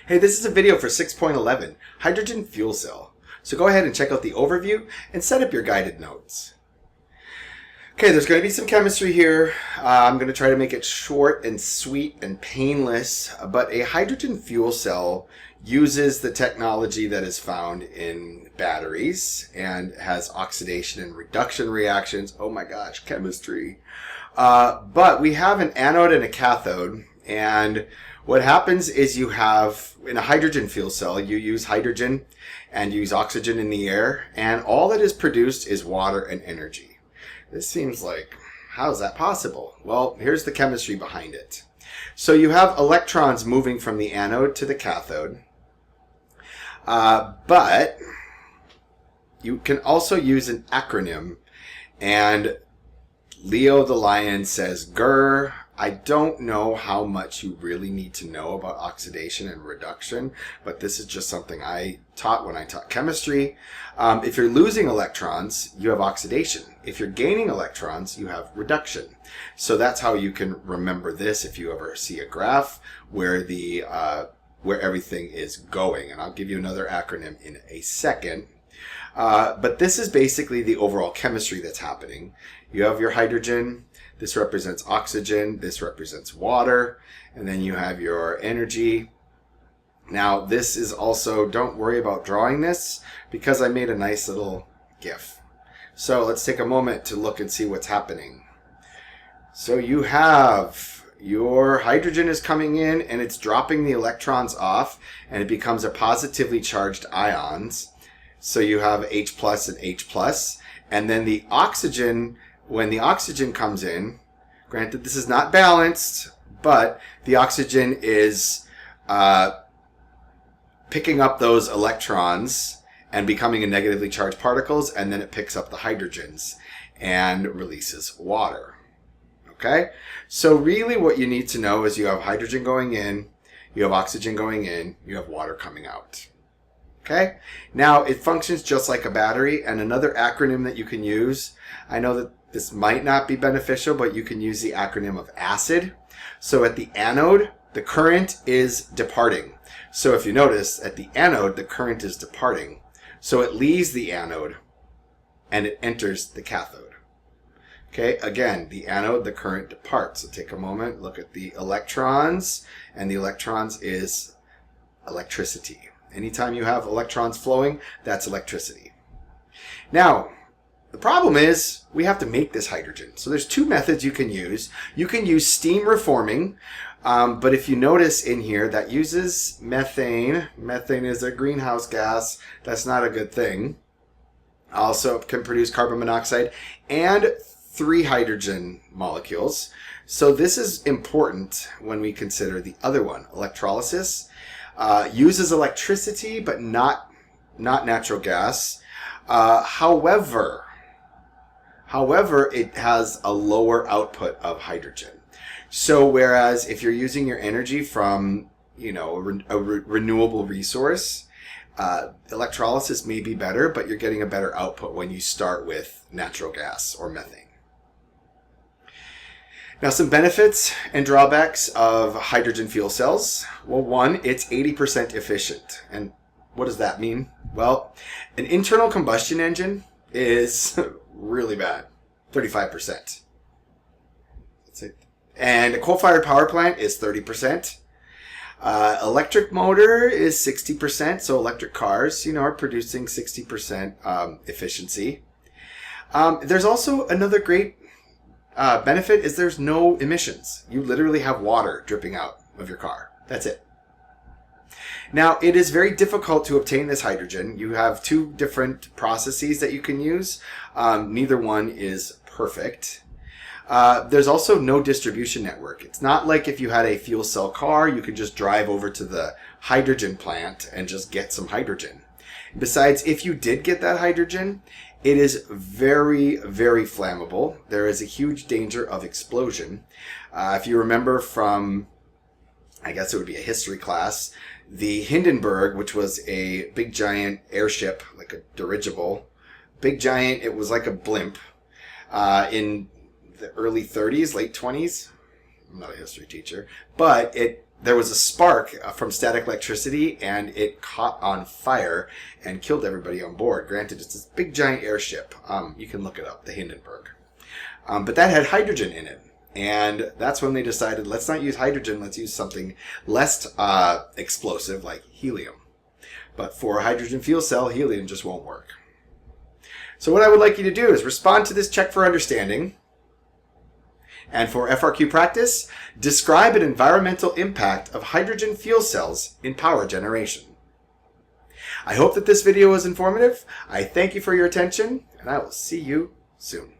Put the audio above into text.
Hey, this is a video for 6.11, hydrogen fuel cell. So go ahead and check out the overview and set up your guided notes. Okay, there's going to be some chemistry here. I'm going to try to make it short and sweet and painless, but a hydrogen fuel cell uses the technology that is found in batteries and has oxidation and reduction reactions. Oh my gosh, chemistry. But we have an anode and a cathode, and what happens is you have, in a hydrogen fuel cell, you use hydrogen and use oxygen in the air, and all that is produced is water and energy. This seems like, how is that possible? Well, here's the chemistry behind it. So you have electrons moving from the anode to the cathode, but you can also use an acronym, and Leo the Lion says GER. I don't know how much you really need to know about oxidation and reduction, but this is just something I taught when I taught chemistry. If you're losing electrons, you have oxidation. If you're gaining electrons, you have reduction. So that's how you can remember this if you ever see a graph where where everything is going. And I'll give you another acronym in a second. But this is basically the overall chemistry that's happening. You have your hydrogen. This represents oxygen. This represents water. And then you have your energy. Now, this is also, don't worry about drawing this because I made a nice little GIF. So let's take a moment to look and see what's happening. So you have your hydrogen is coming in and it's dropping the electrons off and it becomes a positively charged ions. So you have H plus and H plus. And then the oxygen, when the oxygen comes in, granted this is not balanced, but the oxygen is picking up those electrons and becoming a negatively charged particles, and then it picks up the hydrogens and releases water. Okay? So really what you need to know is you have hydrogen going in, you have oxygen going in, you have water coming out. Okay? Now, it functions just like a battery, and another acronym that you can use, I know that this might not be beneficial, but you can use the acronym of ACID. So at the anode, the current is departing. So if you notice, at the anode, the current is departing. So it leaves the anode, and it enters the cathode. Okay, again, the anode, the current departs. So take a moment, look at the electrons, and the electrons is electricity. Anytime you have electrons flowing, that's electricity. Now, the problem is we have to make this hydrogen. So there's two methods you can use. You can use steam reforming, but if you notice in here, that uses methane. Methane is a greenhouse gas. That's not a good thing. Also can produce carbon monoxide and 3 hydrogen molecules. So this is important when we consider the other one, electrolysis. Uses electricity, but not natural gas. However, it has a lower output of hydrogen. So whereas if you're using your energy from, a renewable resource, electrolysis may be better, but you're getting a better output when you start with natural gas or methane. Now, some benefits and drawbacks of hydrogen fuel cells. Well, one, it's 80% efficient. And what does that mean? Well, an internal combustion engine is really bad, 35%. That's it. And a coal-fired power plant is 30%. Electric motor is 60%. So electric cars, are producing 60% efficiency. There's also another great benefit is there's no emissions. You literally have water dripping out of your car. That's it. Now, it is very difficult to obtain this hydrogen. You have 2 different processes that you can use. Neither one is perfect. There's also no distribution network. It's not like if you had a fuel cell car, you could just drive over to the hydrogen plant and just get some hydrogen. Besides, if you did get that hydrogen, it is very, very flammable. There is a huge danger of explosion. If you remember from, I guess it would be a history class, the Hindenburg, which was a big giant airship, like a dirigible, big giant, it was like a blimp, in the early 30s, late 20s. I'm not a history teacher, but it there was a spark from static electricity, and it caught on fire and killed everybody on board. Granted, it's this big giant airship. You can look it up, the Hindenburg. But that had hydrogen in it. And that's when they decided, let's not use hydrogen, let's use something less explosive like helium. But for a hydrogen fuel cell, helium just won't work. So what I would like you to do is respond to this check for understanding. And for FRQ practice, describe an environmental impact of hydrogen fuel cells in power generation. I hope that this video was informative. I thank you for your attention, and I will see you soon.